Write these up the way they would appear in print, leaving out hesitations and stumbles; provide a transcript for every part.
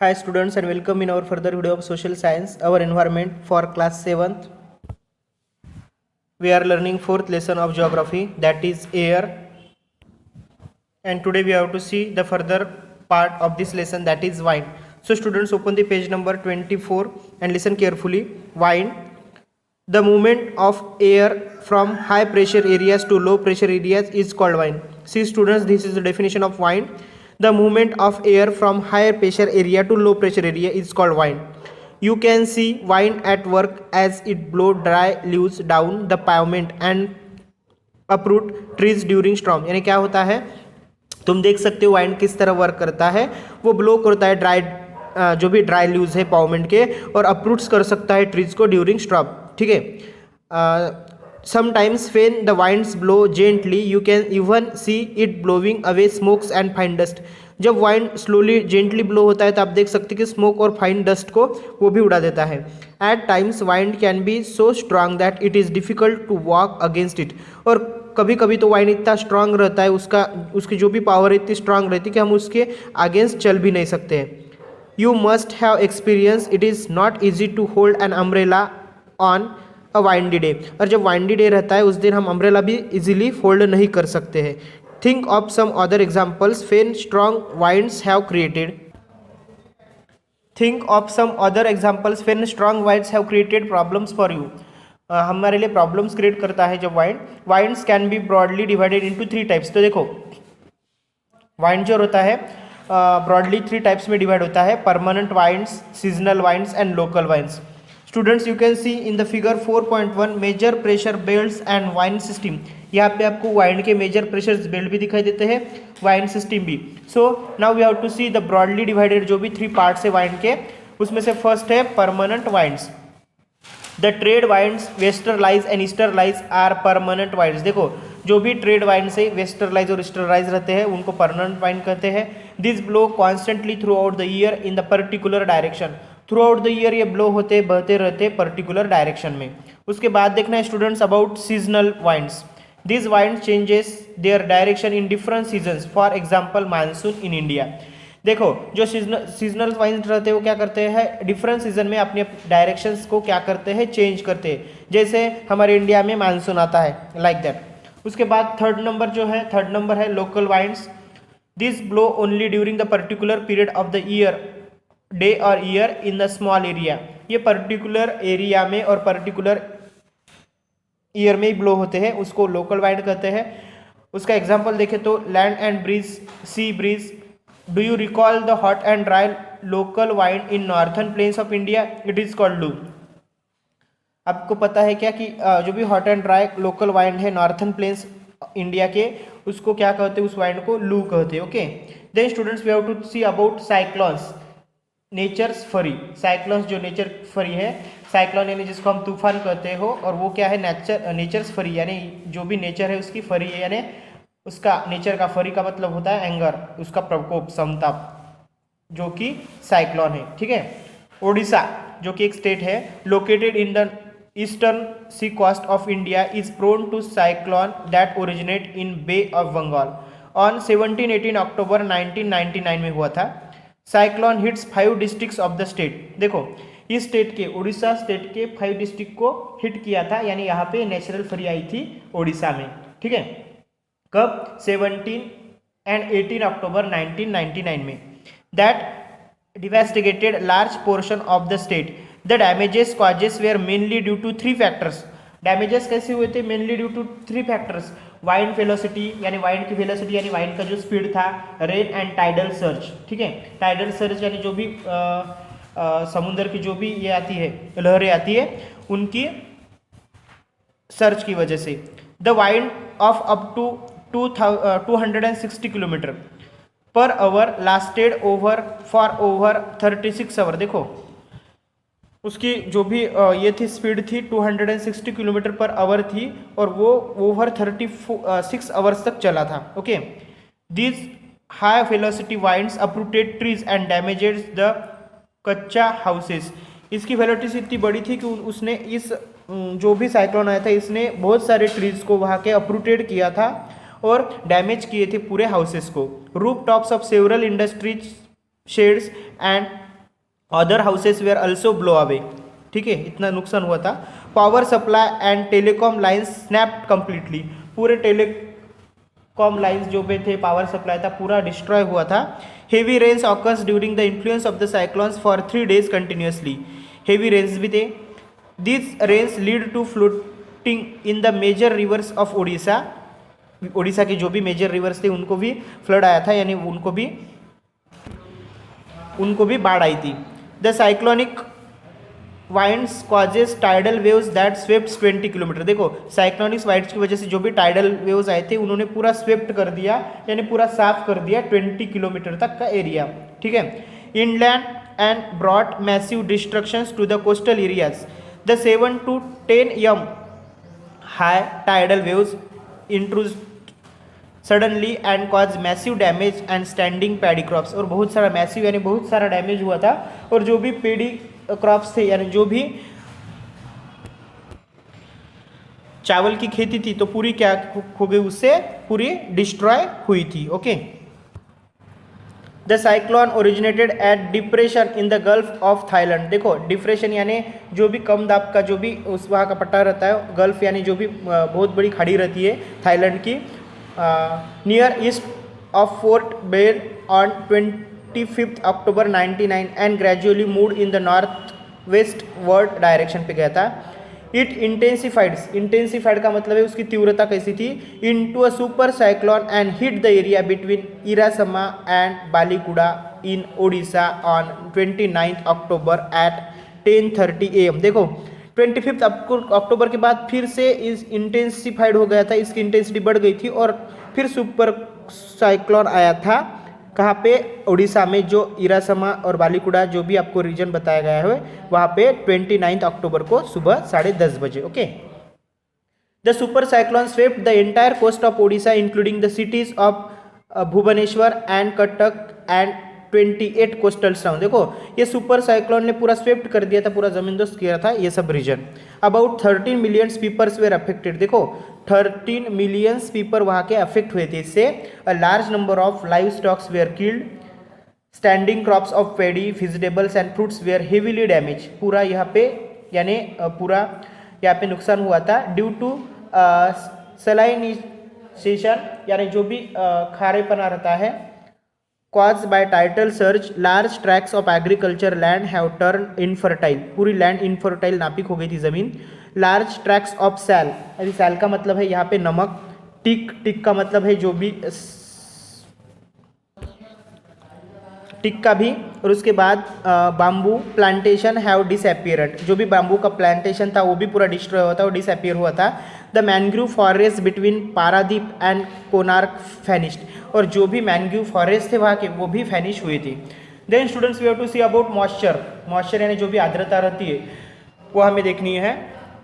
Hi students and welcome in our further video of social science, our environment for class 7th. We are learning 4th lesson of geography, that is air, and today we have to see the further part of this lesson, that is wind. So students, open the page number 24 and listen carefully. Wind, the movement of air from high pressure areas to low pressure areas is called wind. See students, this is the definition of wind. The movement of air from higher pressure area to low pressure area is called wind. You can see wind at work as it blow dry leaves down the pavement and uproot trees during storm. यानी क्या होता है, तुम देख सकते हो wind किस तरह वर्क करता है. वो ब्लो करता है ड्राई जो भी ड्राई लीव्स है पावमेंट के, और अप्रूट्स कर सकता है ट्रीज को ड्यूरिंग स्टॉर्म. ठीक है. Sometimes when the winds blow gently you can even see it blowing away smokes and fine dust. जब वाइंड स्लोली जेंटली ब्लो होता है तो आप देख सकते हैं कि स्मोक और फाइन डस्ट को वो भी उड़ा देता है. At times wind can be so strong that it is difficult to walk against it. और कभी कभी तो वाइंड इतना स्ट्रांग रहता है, उसकी जो भी पावर इतनी स्ट्रांग रहती है कि हम उसके अगेंस्ट चल भी नहीं सकते हैं. You must have experience it is not easy to hold an umbrella on a windy day. और जब वाइंडी डे रहता है उस दिन हम अम्ब्रेला भी इजीली फोल्ड नहीं कर सकते हैं. Think of some other examples when strong winds have created. Think of some other examples when strong winds have created problems for you. हमारे लिए प्रॉब्लम्स क्रिएट करता है जब winds can be broadly divided into 3 types. तो देखो wind जो होता है ब्रॉडली 3 टाइप्स में डिवाइड होता है: permanent winds, seasonal winds and local winds. Students, you can see in the figure 4.1 major pressure belts and wind system. यहाँ पे आपको वाइंड के मेजर प्रेशर बेल्ट भी दिखाई देते हैं, वाइंड सिस्टम भी. So now we have to see the broadly divided जो भी 3 पार्ट्स है वाइंड के. उसमें से फर्स्ट है permanent winds. The trade winds, westerlies and easterlies are permanent winds. देखो जो भी ट्रेड वाइंड से वेस्टरलाइज और ईस्टरलाइज रहते हैं उनको परमानेंट वाइंड कहते हैं. This blow constantly through out the year in the particular direction. Through out the year ये ब्लो होते बहते रहते पर्टिकुलर डायरेक्शन में. उसके बाद देखना है students about seasonal winds. This wind changes their direction in different seasons. For example monsoon in India. देखो जो सीजनल वाइंड रहते हैं वो क्या करते हैं, डिफरेंट सीजन में अपने डायरेक्शंस को क्या करते हैं, चेंज करते हैं. जैसे हमारे इंडिया में मानसून आता है, लाइक दैट. उसके बाद थर्ड नंबर है local winds. This blow only during the particular period of the year, day और year in the small area. ये पर्टिकुलर एरिया में और पर्टिकुलर ईयर में ही ब्लो होते हैं, उसको लोकल वाइंड कहते हैं. उसका एग्जांपल देखें तो land and breeze, sea breeze. Do you recall the hot and dry local wind in northern plains of India? It is called loo. आपको पता है क्या कि जो भी hot and dry local wind है नॉर्थन प्लेन्स इंडिया के, उसको क्या कहते हैं, उस वाइंड को लू कहते हैं. Okay. Then students we have to see about cyclones, nature's fury. Cyclones जो नेचर फरी है, साइक्लोन यानी जिसको हम तूफान कहते हो, और वो क्या है, नेचर्स फरी यानी जो भी नेचर है उसकी फरी है, यानी उसका नेचर का फरी का मतलब होता है एंगर, उसका प्रकोप, समताप, जो कि साइक्लोन है. ठीक है. ओडिशा जो कि एक स्टेट है located in the eastern sea coast of India is prone to cyclone that originate in bay of Bengal. On 17-18 October 1999 में हुआ था. Cyclone hits 5 districts of the state. देखो इस स्टेट के, उड़ीसा स्टेट के 5 डिस्ट्रिक्ट को हिट किया था, यानी यहाँ पे नेचुरल फरी आई थी उड़ीसा में. ठीक है. कब? 17 एंड 18 अक्टूबर 1999 में. That devastated large portion of the state. The damages causes were mainly due to 3 factors. Damages कैसे हुए थे? Mainly due to 3 factors. Wind velocity यानी वाइंड की वेलोसिटी यानी वाइंड का जो स्पीड था, रेन एंड टाइडल सर्ज. ठीक है. टाइडल सर्ज यानी जो भी समुद्र की जो भी ये आती है, लहरें आती है, उनकी सर्च की वजह से. The wind of up to 260 kilometre per hour lasted for over 36 hour. देखो उसकी जो भी ये थी स्पीड थी 260 किलोमीटर पर आवर थी, और वो ओवर 36 आवर्स तक चला था. Okay. This high velocity winds uprooted trees and damaged the kachcha houses. इसकी वेलोसिटी इतनी बड़ी थी कि उसने इस जो भी साइक्लोन आया था इसने बहुत सारे ट्रीज को वहाँ के अप्रूटेड किया था और डैमेज किए थे पूरे हाउसेस को. Roof tops of several industries, sheds and other houses were also blew away, ठीक है, इतना नुकसान हुआ था। Power supply and telecom lines snapped completely, पूरे टेलीकॉम लाइन्स जो भी थे, पावर सप्लाई था, पूरा डिस्ट्रॉय हुआ था। Heavy rains occurs during the influence of the cyclones for 3 days continuously, heavy rains भी थे। This rains lead to floating in the major rivers of Odisha, Odisha के जो भी मेजर रिवर्स थे उनको भी फ्लड आया था, यानी उनको भी बाढ़ आई थी। The cyclonic winds causes tidal waves that swept 20 kilometre, देखो साइक्लोनिक वाइंड्स की वजह से जो भी टाइडल वेव्स आए थे उन्होंने पूरा स्वेप्ट कर दिया, यानी पूरा साफ कर दिया 20 किलोमीटर तक का एरिया, ठीक है। Inland and brought massive destructions to the coastal areas, the 7 to 10 m high tidal waves intrudes suddenly and cause massive damage and standing paddy crops, और बहुत सारा मैसिव यानी बहुत सारा डैमेज हुआ था, और जो भी पेडी क्रॉप्स थे यानी जो भी चावल की खेती थी तो पूरी क्या हो गई, उससे पूरी डिस्ट्रॉय हुई थी। Okay, the cyclone originated at depression in the gulf of Thailand, देखो डिप्रेशन यानी जो भी कम दाब का जो भी उस वहाँ का पट्टा रहता है, गल्फ यानी जो भी बहुत बड़ी खाड़ी रहती है थाईलैंड की, near east of fort bell on 25 October 99 and gradually moved in the north west word direction पे गया था। इट इंटेंसिफाइड का मतलब है उसकी तीव्रता कैसी थी, into a super cyclone and hit the area between Erasama and Balikuda in Odisha on 29 October at 10:30 AM। देखो 25 अक्टूबर के बाद फिर से इस इंटेंसिफाइड हो गया था, इसकी इंटेंसिटी बढ़ गई थी और फिर सुपर साइक्लोन आया था कहाँ पे, उड़ीसा में, जो इरासमा और बालीकुडा जो भी आपको रीजन बताया गया है वहाँ पे 29 अक्टूबर को सुबह 10:30 बजे। Okay, the super cyclone swept the entire coast of Odisha including the cities of Bhubaneswar and Cuttack and 28 coastal town. देखो ये सुपर साइक्लोन ने पूरा स्वेप्ट कर दिया था, पूरा जमींदोस्त किया था ये सब reason. About 13 million peoples were affected, देखो 13 मिलियन पीपल वहाँ के अफेक्ट हुए थे इससे। A large number of livestocks were killed, standing crops of paddy, vegetables and fruits were heavily damage, पूरा यहाँ पे यानी पूरा यहाँ पे नुकसान हुआ था। ड्यू टू सलाइनेशन यानी जो भी खारेपना रहता है, caused by tidal surge, large tracts of agriculture land have turned infertile, पूरी लैंड इनफर्टाइल नापिक हो गई थी ज़मीन। लार्ज ट्रैक्ट्स ऑफ सैल, अभी सैल का मतलब है यहाँ पे नमक, टिक का मतलब है जो भी टिक का भी, और उसके बाद बाम्बू प्लांटेशन हैव डिसअपियर्ड, जो भी बाम्बू का प्लांटेशन था वो भी पूरा डिस्ट्रॉय हुआ था और डिसअपियर हुआ था। The mangrove forest between Paradip and Konark vanished, और जो भी मैनग्रूव फॉरेस्ट थे वहाँ के वो भी फैनिश हुए थे। Then students we have to see about moisture यानी जो भी आर्द्रता रहती है वो हमें देखनी है।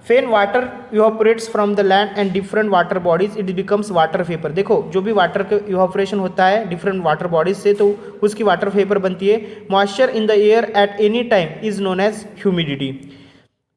When water evaporates from the land and different water bodies it becomes water vapour, देखो जो भी वाटर का इवापोरेशन होता है डिफरेंट वाटर बॉडीज से तो उसकी वाटर वेपर बनती है। Moisture in the air at any time is known as humidity,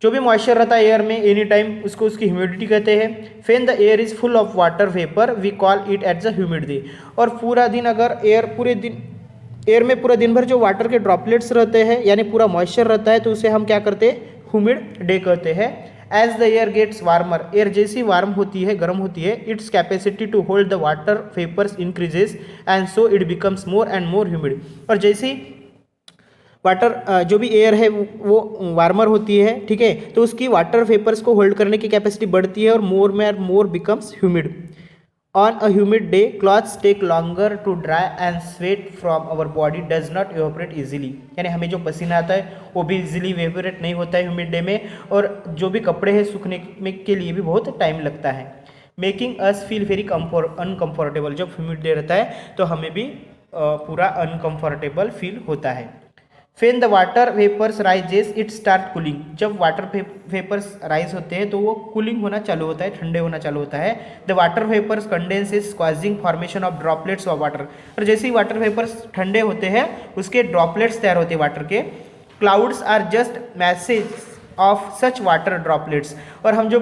जो भी मॉइस्चर रहता है एयर में एनी टाइम उसको उसकी ह्यूमिडिटी कहते हैं। When the air is full of water vapour we call it at the humid day, और पूरा दिन अगर एयर में पूरा दिन भर जो वाटर के ड्रॉपलेट्स रहते हैं यानी पूरा मॉइस्चर रहता है तो उसे हम क्या करते हैं, ह्यूमिड डे कहते हैं। As the air gets warmer, air जैसी वार्म होती है, गर्म होती है, its capacity to hold the water vapours increases and so it becomes more and more humid, और जैसी वाटर जो भी एयर है वो वार्मर होती है, ठीक है, तो उसकी वाटर वेपर्स को होल्ड करने की कैपेसिटी बढ़ती है और more becomes humid. On a humid day clothes take longer to dry and sweat from our body does not evaporate easily, यानी हमें जो पसीना आता है वो भी इजीली इवेपोरेट नहीं होता है ह्यूमिड डे में, और जो भी कपड़े हैं सूखने में के लिए भी बहुत टाइम लगता है। Making us feel very uncomfortable, जब ह्यूमिड डे रहता है तो हमें भी पूरा अनकम्फर्टेबल फील होता है। When the water vapours rises it start cooling, जब वाटर वेपर्स राइज होते हैं तो वो कूलिंग होना चालू होता है, ठंडे होना चालू होता है। The water vapours condenses causing formation of droplets of water, और जैसे ही वाटर वेपर्स ठंडे होते हैं उसके ड्रॉपलेट्स तैयार होते हैं वाटर के। Clouds are just masses of such water droplets, और हम जो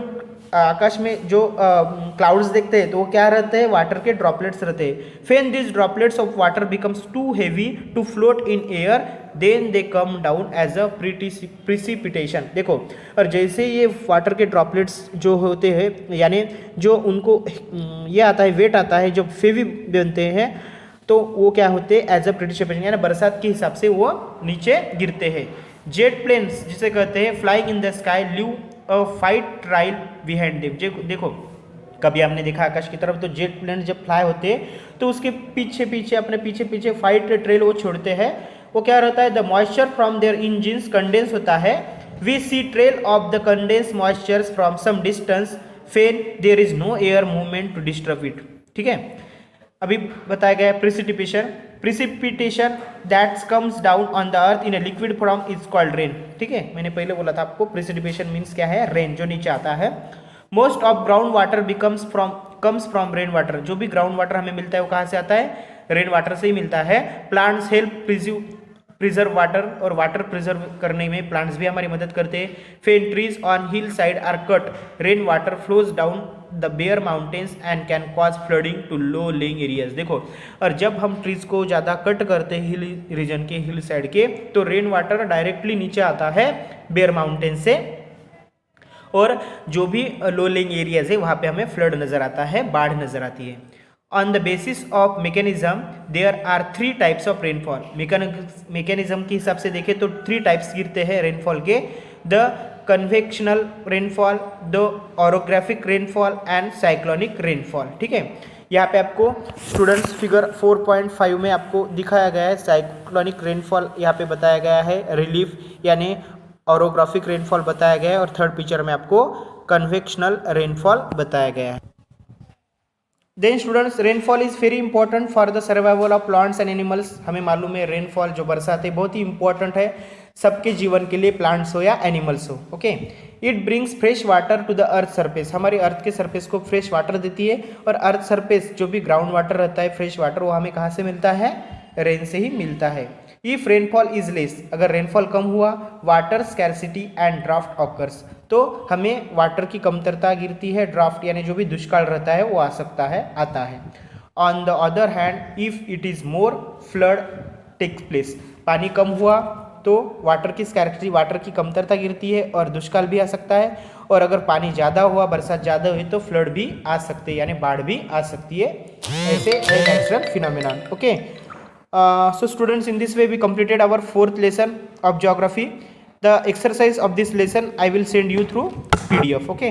आकाश में जो क्लाउड्स देखते हैं तो वो क्या रहते हैं, वाटर के ड्रॉपलेट्स रहते हैं। When this droplets of water becomes too heavy to float in air, then they come down as a precipitation. देखो, और जैसे ये वाटर के ड्रॉपलेट्स जो होते हैं, यानी जो उनको ये आता है, वेट आता है, जब फेवी बनते हैं तो वो क्या होते हैं, एज अ प्रिसिपिटेशन, यानी बरसात के हिसाब से वो नीचे गिरते हैं। जेट प्लेन्स जिसे कहते हैं, flying in the sky leave a fight trial behind them. देखो, कभी हमने देखा आकाश की तरफ तो जेट प्लेन जब फ्लाई होते हैं तो उसके पीछे पीछे अपने पीछे पीछे फाइट ट्रेल वो छोड़ते हैं। वो क्या रहता है, the moisture from their engines condense होता है। We see trail of the condense moistures from some distance, when there is no air movement to disturb it. ठीक है, अभी बताया गया precipitation that comes down on the earth in a liquid form is called rain. ठीक है, मैंने पहले बोला था आपको, प्रिसिपिटेशन मीन्स क्या है, रेन, जो नीचे आता है। Most of ground water comes from rain water. जो भी ग्राउंड वाटर हमें मिलता है वो कहाँ से आता है, रेन वाटर से ही मिलता है। प्लांट्स हेल्प प्रिजर्व वाटर, और वाटर प्रिजर्व करने में प्लांट्स भी हमारी मदद करते हैं। When trees on hill side are cut, rain water flows down the bare mountains and can cause flooding to low lying areas. देखो, और जब हम ट्रीज को ज़्यादा कट करते हैं हिल रीजन के, हिल साइड के, तो रेन वाटर डायरेक्टली नीचे आता है बेयर माउंटेन से, और जो भी लो लेइंग एरियाज है वहाँ पे हमें फ्लड नज़र आता है, बाढ़ नज़र आती है। On the basis of mechanism there are 3 types of rainfall. Mechanism के हिसाब से देखें तो 3 टाइप्स गिरते हैं रेनफॉल के, the convectional rainfall, the orographic rainfall and cyclonic rainfall. ठीक है, यहाँ पे आपको स्टूडेंट्स फिगर 4.5 में आपको दिखाया गया है साइक्लोनिक रेनफॉल, यहाँ पे बताया गया है रिलीफ यानी ऑरोग्राफिक रेनफॉल बताया गया है, और थर्ड पिक्चर में आपको कन्वेक्शनल रेनफॉल बताया गया है। Then students, rainfall is very important for the survival of plants and animals. हमें मालूम है रेनफॉल जो बरसात है बहुत ही इंपॉर्टेंट है सबके जीवन के लिए, प्लांट्स हो या एनिमल्स हो। Okay, it brings fresh water to the earth surface. हमारी अर्थ के सरफेस को फ्रेश वाटर देती है, और अर्थ सरफेस जो भी ग्राउंड वाटर रहता है, फ्रेश वाटर, वो हमें कहाँ से मिलता है, रेन से ही मिलता है। इफ रेनफॉल इज लेस, अगर रेनफॉल कम हुआ, water scarcity and draft occurs, तो हमें वाटर की कमतरता गिरती है, ड्राफ्ट यानी जो भी दुष्काल रहता है वो आ सकता है, आता है। On the other hand, if it is more, flood takes place. पानी कम हुआ तो वाटर की स्कैरसिटी, वाटर की कमतरता गिरती है और दुष्काल भी आ सकता है, और अगर पानी ज़्यादा हुआ, बरसात ज़्यादा हुई तो फ्लड भी आ सकते हैं, यानी बाढ़ भी आ सकती है। ऐसे natural phenomenon. Okay, so students, in this way we completed our 4th lesson of geography. The exercise of this lesson I will send you through PDF. Okay.